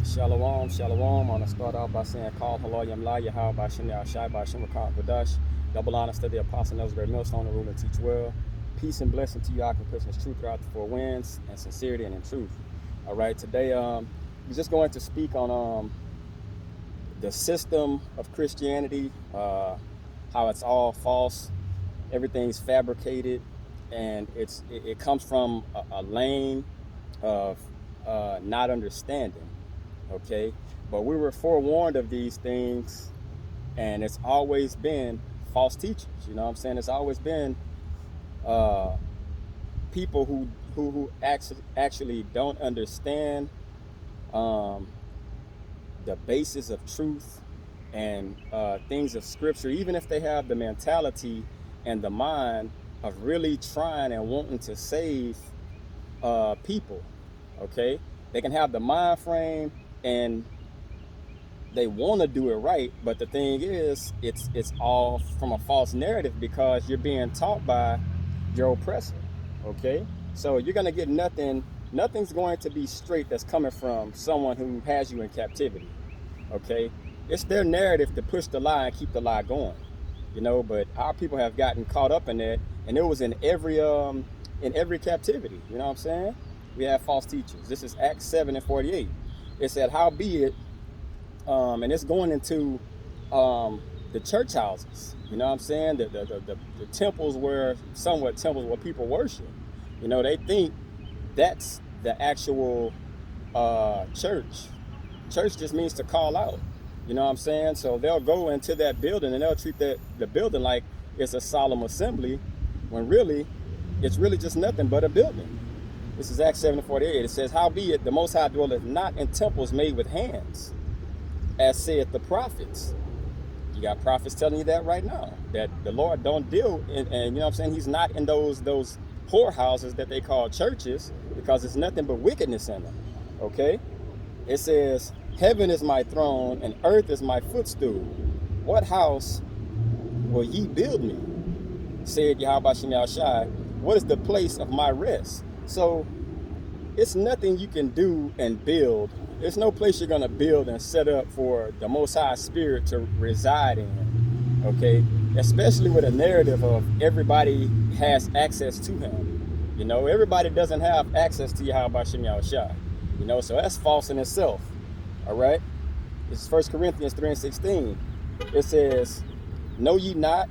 Shalom, shalom. I want to start off by saying, Call Halal Yamla, Yahal Bashim Yahshai Bashim Rakam Kadash. Double honors to the apostle, Nel's great millstone, and rule and teach well. Peace and blessing to you, Akim Christmas truth throughout the four winds, and sincerity and in truth. All right, today we're just going to speak on the system of Christianity, how it's all false, everything's fabricated, and it comes from a lane of not understanding. Okay, but we were forewarned of these things, and it's always been false teachers. You know what I'm saying? It's always been people who actually don't understand the basis of truth and things of scripture, even if they have the mentality and the mind of really trying and wanting to save people. Okay, they can have the mind frame and they want to do it right, but the thing is, it's all from a false narrative because you're being taught by your oppressor. Okay, so you're gonna get nothing's going to be straight that's coming from someone who has you in captivity. Okay, it's their narrative to push the lie and keep the lie going, you know. But our people have gotten caught up in that, and it was in every captivity. You know what I'm saying? We have false teachers. This is Acts 7:48. It said, "Howbeit," and it's going into the church houses. You know what I'm saying? The temples where people worship. You know, they think that's the actual church. Church just means to call out. You know what I'm saying? So they'll go into that building and they'll treat the building like it's a solemn assembly, when really it's really just nothing but a building. This is Acts 7:48. It says, "Howbeit the Most High dwelleth not in temples made with hands, as saith the prophets." You got prophets telling you that right now, that the Lord don't deal in, and you know what I'm saying, he's not in those whorehouses that they call churches, because it's nothing but wickedness in them. Okay? It says, "Heaven is my throne and earth is my footstool. What house will ye build me? Said Yahweh Shem Yahushai, what is the place of my rest?" So it's nothing you can do and build. There's no place you're going to build and set up for the Most High Spirit to reside in. Okay? Especially with a narrative of everybody has access to him. You know, everybody doesn't have access to Yahweh Shem Yahushai. You know, so that's false in itself. All right? It's 1 Corinthians 3:16. It says, "Know ye not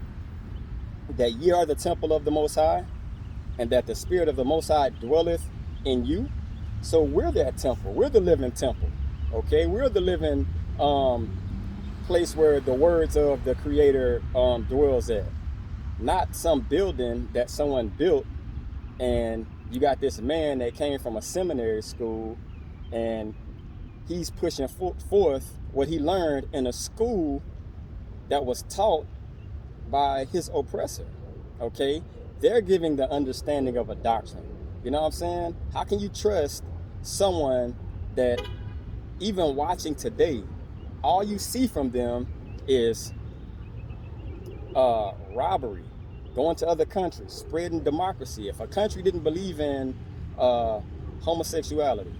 that ye are the temple of the Most High, and that the Spirit of the Most High dwelleth in you?" So we're that temple. We're the living temple. Okay? We're the living place where the words of the Creator dwells at. Not some building that someone built, and you got this man that came from a seminary school, and he's pushing forth what he learned in a school that was taught by his oppressor. Okay? They're giving the understanding of a doctrine. You know what I'm saying? How can you trust someone that, even watching today, all you see from them is robbery, going to other countries, spreading democracy. If a country didn't believe in homosexuality,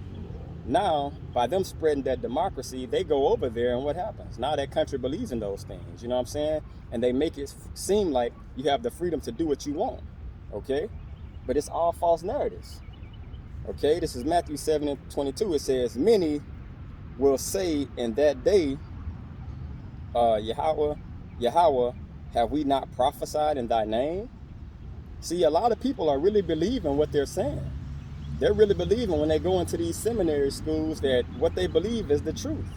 now by them spreading that democracy, they go over there, and what happens? Now that country believes in those things. You know what I'm saying? And they make it seem like you have the freedom to do what you want. Okay? But it's all false narratives. Okay? This is Matthew 7:22. It says, "Many will say in that day, Yahweh, have we not prophesied in thy name?" See, a lot of people are really believing what they're saying. They're really believing when they go into these seminary schools that what they believe is the truth.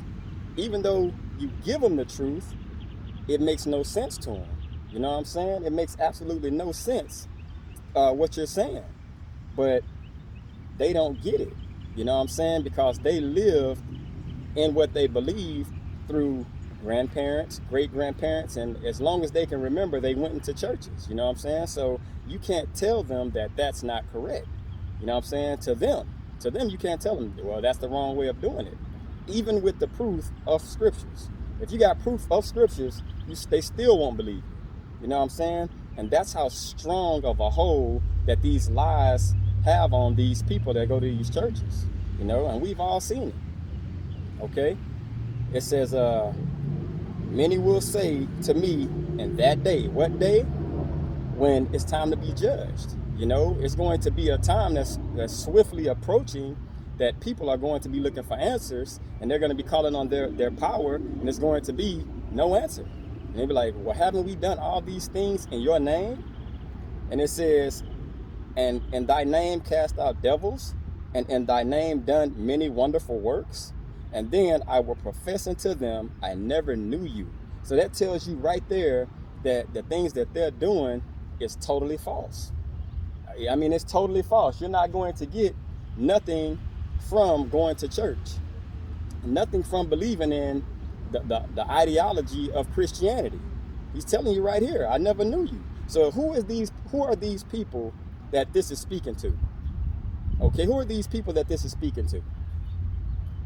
Even though you give them the truth, it makes no sense to them. You know what I'm saying? It makes absolutely no sense what you're saying. But they don't get it. You know what I'm saying? Because they lived in what they believed through grandparents, great-grandparents, and as long as they can remember, they went into churches. You know what I'm saying? So you can't tell them that that's not correct. You know what I'm saying? To them, you can't tell them, well, that's the wrong way of doing it. Even with the proof of scriptures. If you got proof of scriptures, they still won't believe you. You know what I'm saying? And that's how strong of a hold that these lies have on these people that go to these churches. You know, and we've all seen it. Okay? It says, many will say to me in that day. What day? When it's time to be judged. You know, it's going to be a time that's swiftly approaching, that people are going to be looking for answers, and they're going to be calling on their power, and it's going to be no answer. And they'll be like, well, haven't we done all these things in your name? And it says, and in thy name cast out devils, and in thy name done many wonderful works. And then I will profess unto them, I never knew you. So that tells you right there that the things that they're doing is totally false. I mean, it's totally false. You're not going to get nothing from going to church, nothing from believing in the ideology of Christianity. He's telling you right here, I never knew you. So who are these people that this is speaking to? Okay, who are these people that this is speaking to?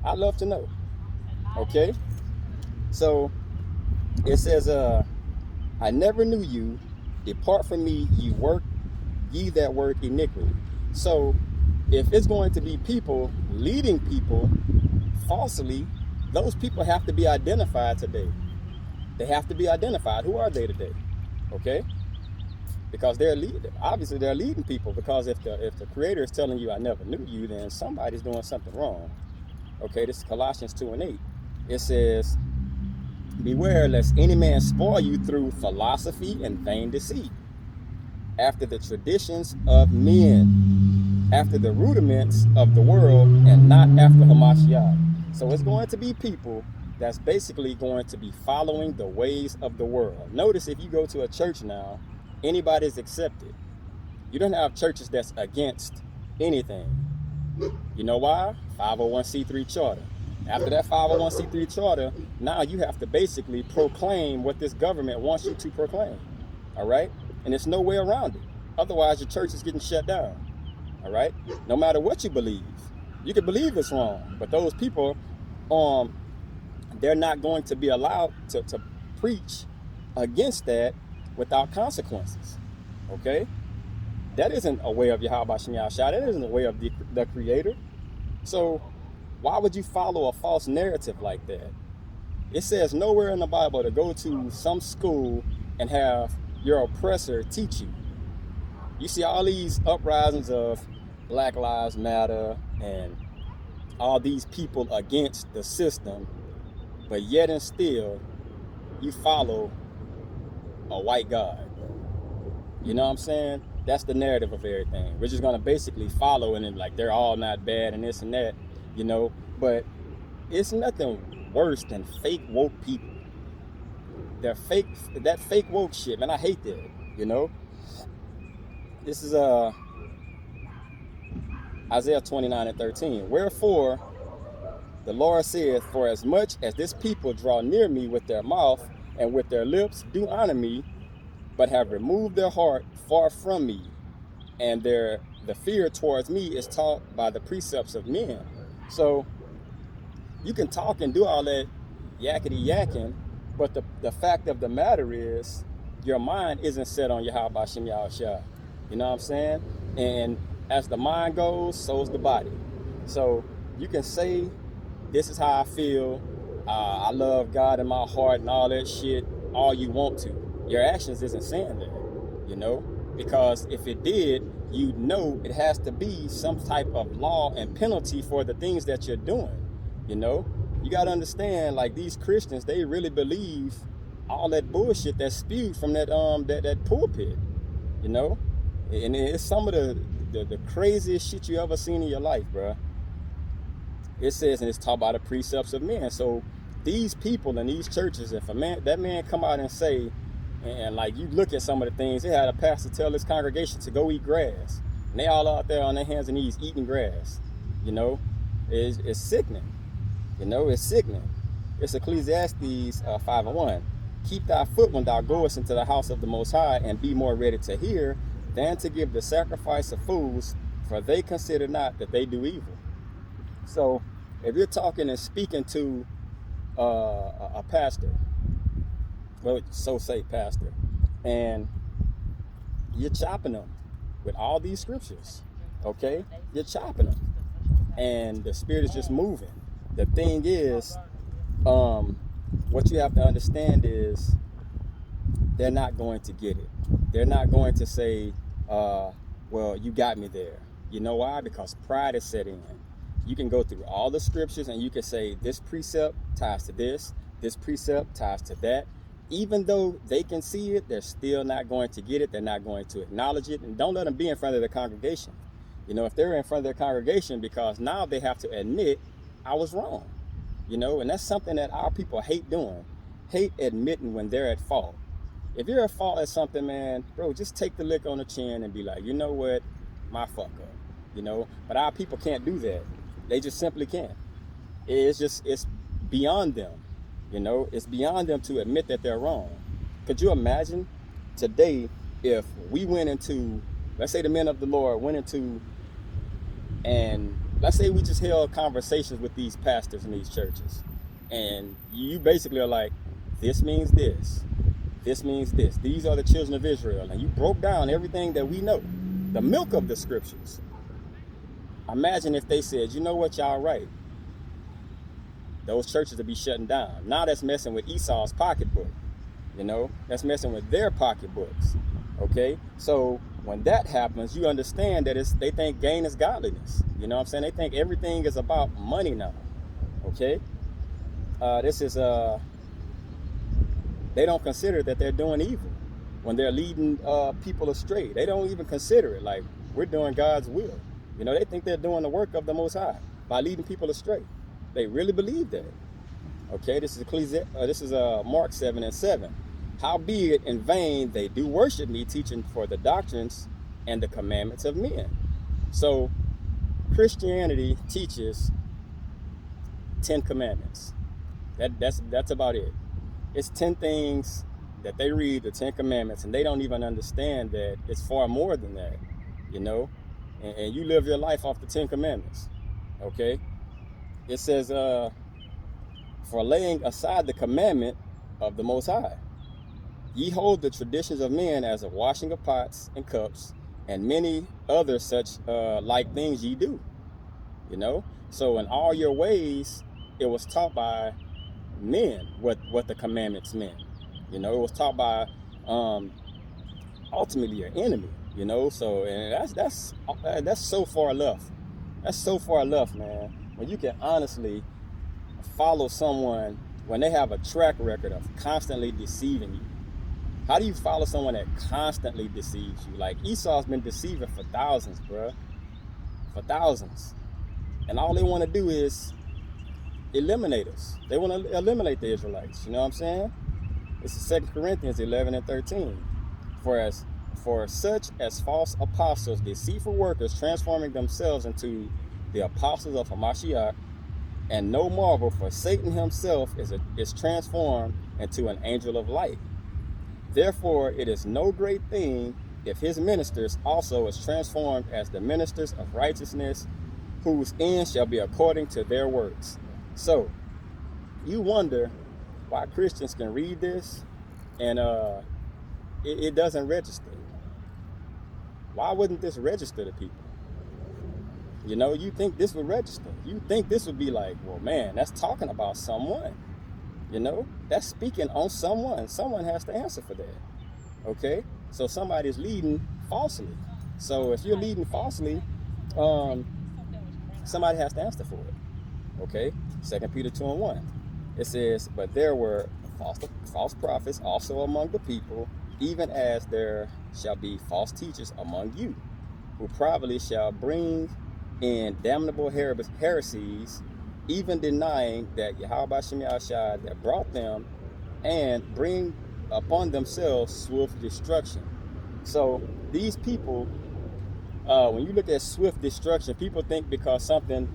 I'd love to know. Okay, so it says, I never knew you. Depart from me, ye that work iniquity. So if it's going to be people leading people falsely, those people have to be identified today. They have to be identified. Who are they today? Okay, because obviously they're leading people, because if the creator is telling you I never knew you, then somebody's doing something wrong. Okay, this is Colossians 2:8. It says, beware lest any man spoil you through philosophy and vain deceit, after the traditions of men, after the rudiments of the world, and not after Hamashiach. So it's going to be people that's basically going to be following the ways of the world. Notice if you go to a church now, anybody's accepted. You don't have churches that's against anything. You know why? 501c3 charter. After that 501c3 charter, now you have to basically proclaim what this government wants you to proclaim. All right? And there's no way around it. Otherwise, your church is getting shut down. All right? No matter what you believe. You can believe it's wrong, but those people, they're not going to be allowed to preach against that without consequences. Okay? That isn't a way of Yahweh Shem Yahshua. That isn't a way of the Creator. So why would you follow a false narrative like that? It says nowhere in the Bible to go to some school and have your oppressor teach you. You see all these uprisings of Black Lives Matter and all these people against the system, but yet and still you follow a white God. You know what I'm saying? That's the narrative of everything. We're just going to basically follow, and then like they're all not bad and this and that, you know. But it's nothing worse than fake woke people. They're fake, that fake woke shit, man. I hate that, you know. This is Isaiah 29:13. Wherefore the Lord saith, for as much as this people draw near me with their mouth and with their lips do honor me, but have removed their heart far from me, and the fear towards me is taught by the precepts of men. So you can talk and do all that yakety yakking, but the fact of the matter is your mind isn't set on Yahweh Shem Yahushua. You know what I'm saying? And as the mind goes, so's the body. So you can say, this is how I feel, I love God in my heart and all that shit, all you want to. Your actions isn't saying that, you know? Because if it did, you'd know it has to be some type of law and penalty for the things that you're doing, you know? You got to understand, like, these Christians, they really believe all that bullshit that's spewed from that pulpit, you know? And it's some of the craziest shit you ever seen in your life, bro. It says, and it's taught by the precepts of men. So these people in these churches, if that man come out and say, and like you look at some of the things, they had a pastor tell his congregation to go eat grass, and they all out there on their hands and knees eating grass. You know, it's sickening. You know, it's sickening. It's Ecclesiastes 5:1. Keep thy foot when thou goest into the house of the Most High, and be more ready to hear than to give the sacrifice of fools, for they consider not that they do evil. So if you're talking and speaking to a pastor, well, so say pastor, and you're chopping them with all these scriptures, okay? You're chopping them, and the Spirit is just moving. the thing is, what you have to understand is they're not going to get it. They're not going to say, well, you got me there. You know why? Because pride is set in. You can go through all the scriptures and you can say this precept ties to this precept ties to that. Even though they can see it, they're still not going to get it. They're not going to acknowledge it. And don't let them be in front of the congregation. You know, if they're in front of their congregation, because now they have to admit, I was wrong. You know, and that's something that our people hate doing. Hate admitting when they're at fault. If you're at fault at something, man, bro, just take the lick on the chin and be like, you know what, my fuck up. You know, but our people can't do that. They just simply can't. It's beyond them. You know, it's beyond them to admit that they're wrong. Could you imagine today if we went into, let's say the men of the Lord went into, and let's say we just held conversations with these pastors in these churches, and you basically are like, this means this. This means this. These are the children of Israel. And you broke down everything that we know, the milk of the scriptures. Imagine if they said, you know what, y'all right. Those churches would be shutting down. Now that's messing with Esau's pocketbook. You know, that's messing with their pocketbooks. Okay? So when that happens, you understand that they think gain is godliness. You know what I'm saying? They think everything is about money now. Okay? They don't consider that they're doing evil when they're leading people astray. They don't even consider it like we're doing God's will. You know, they think they're doing the work of the Most High by leading people astray. They really believe that. Okay, this is Mark 7:7. Howbeit in vain they do worship me, teaching for the doctrines and the commandments of men. So Christianity teaches 10 commandments. That's about it. It's 10 things that they read, the 10 commandments, and they don't even understand that it's far more than that, you know? And you live your life off the 10 commandments, okay? It says, for laying aside the commandment of the Most High, ye hold the traditions of men as a washing of pots and cups, and many other such like things ye do, you know? So in all your ways, it was taught by men what the commandments meant. You know, it was taught by ultimately your enemy, you know. So and that's so far left. That's so far left, man. When you can honestly follow someone when they have a track record of constantly deceiving you. How do you follow someone that constantly deceives you? Like Esau's been deceiving for thousands, bro. For thousands. And all they want to do is eliminate us. They want to eliminate the Israelites. You know what I'm saying? This is 2 Corinthians 11:13. For such as false apostles, deceitful workers, transforming themselves into the apostles of Hamashiach, and no marvel, for Satan himself is transformed into an angel of light. Therefore, it is no great thing if his ministers also is transformed as the ministers of righteousness, whose end shall be according to their works. So, you wonder why Christians can read this and it doesn't register. Why wouldn't this register to people? You know, you think this would register. You think this would be like, well, man, that's talking about someone. You know, that's speaking on someone. Someone has to answer for that. Okay? So somebody's leading falsely. So if you're leading falsely, somebody has to answer for it. Okay? 2 Peter 2:1. It says, but there were false prophets also among the people, even as there shall be false teachers among you, who privately shall bring in damnable heresies, even denying that Yahweh Shem Yahshua that brought them, and bring upon themselves swift destruction. So these people, when you look at swift destruction, people think because something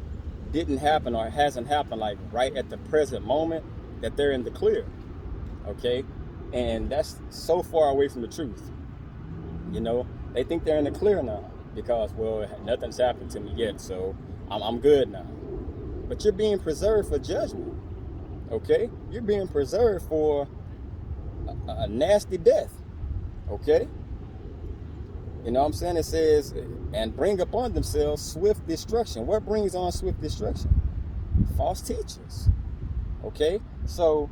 didn't happen or hasn't happened like right at the present moment that they're in the clear. Okay? And that's so far away from the truth. You know, they think they're in the clear now because, well, nothing's happened to me yet, so I'm good now. But you're being preserved for judgment. Okay? You're being preserved for a nasty death. Okay? You know what I'm saying? It says, and bring upon themselves swift destruction. What brings on swift destruction? false teachers. Okay, so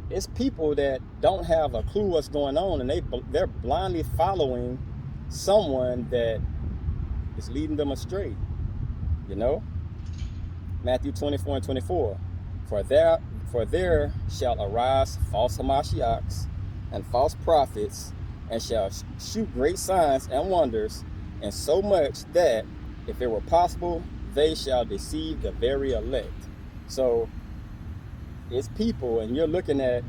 it's people that don't have a clue what's going on, and they're blindly following someone that is leading them astray. You know, Matthew 24:24. For there shall arise false Hamashiachs and false prophets, and shall shew great signs and wonders, and so much that, if it were possible, they shall deceive the very elect. So it's people, and you're looking at,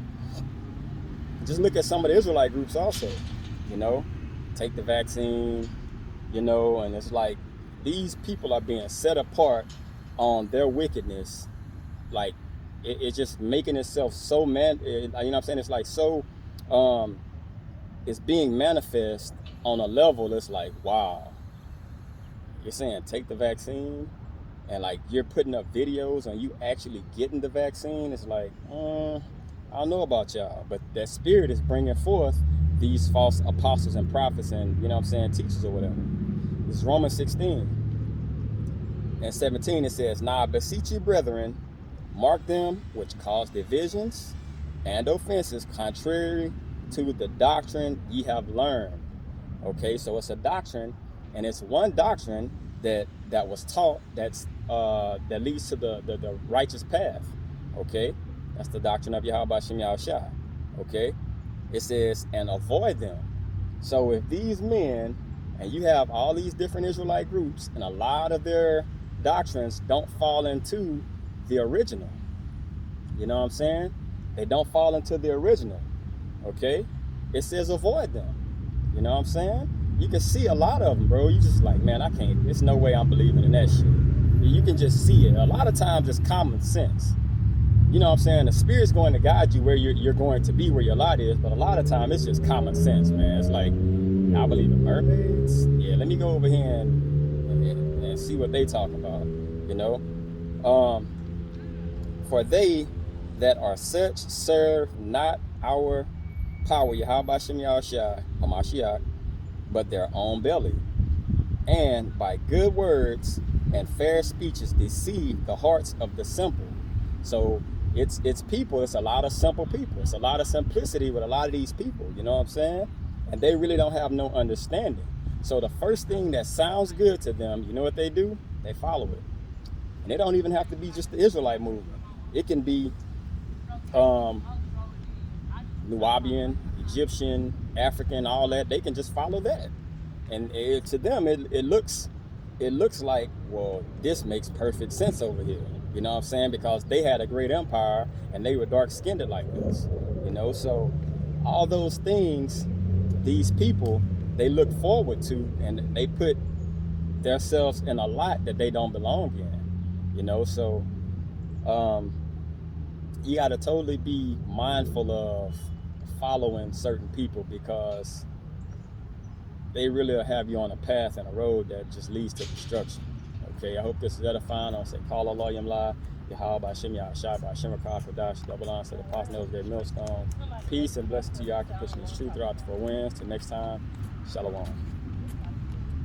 just look at some of the Israelite groups also, you know, take the vaccine, you know, and it's like these people are being set apart on their wickedness. Like it's just making itself so you know what I'm saying? It's like so, it's being manifest on a level that's like, wow. You're saying take the vaccine, and like you're putting up videos on you actually getting the vaccine. It's like, I don't know about y'all, but that spirit is bringing forth these false apostles and prophets and, you know what I'm saying, teachers or whatever. This is Romans 16 and 17. It says, now I beseech you, brethren, mark them which cause divisions and offenses contrary to the doctrine ye have learned. Okay, so it's a doctrine, and it's one doctrine that was taught that leads to the righteous path. Okay, that's the doctrine of Yahweh Shem Yahushua. Okay, it says, and avoid them. So if these men, and you have all these different Israelite groups, and a lot of their doctrines don't fall into the original, you know what I'm saying? They don't fall into the original. Okay, it says avoid them. You know what I'm saying? You can see a lot of them, bro. You just like, man, I can't. There's no way I'm believing in that shit. You can just see it. A lot of times it's common sense. You know what I'm saying? The Spirit's going to guide you where you're going to be, where your lot is. But a lot of time it's just common sense, man. It's like, I believe in mermaids. Yeah, let me go over here and see what they talk about. You know, for they that are such serve not our power, Yahweh Shem Yahushua, Hamashiach, but their own belly, and by good words and fair speeches deceive the hearts of the simple. So it's people. It's a lot of simple people. It's a lot of simplicity with a lot of these people. You know what I'm saying? And they really don't have no understanding. So the first thing that sounds good to them, you know what they do? They follow it. And it don't even have to be just the Israelite movement. It can be Nubian, Egyptian, African, all that. They can just follow that, and to them it looks like, well, this makes perfect sense over here. You know what I'm saying? Because they had a great empire and they were dark skinned like this. You know, so all those things, these people, they look forward to, and they put themselves in a lot that they don't belong in. You know, so you got to totally be mindful of following certain people, because they really will have you on a path and a road that just leads to destruction. Okay, I hope this is edifying. I'll say, call Allah Yam La, Yahweh by Shem Yahshua by Shem Kodash, double on, say the Apostle knows their millstone. Peace and blessing to you. I can push this truth throughout the 4 winds. Till next time, Shalom.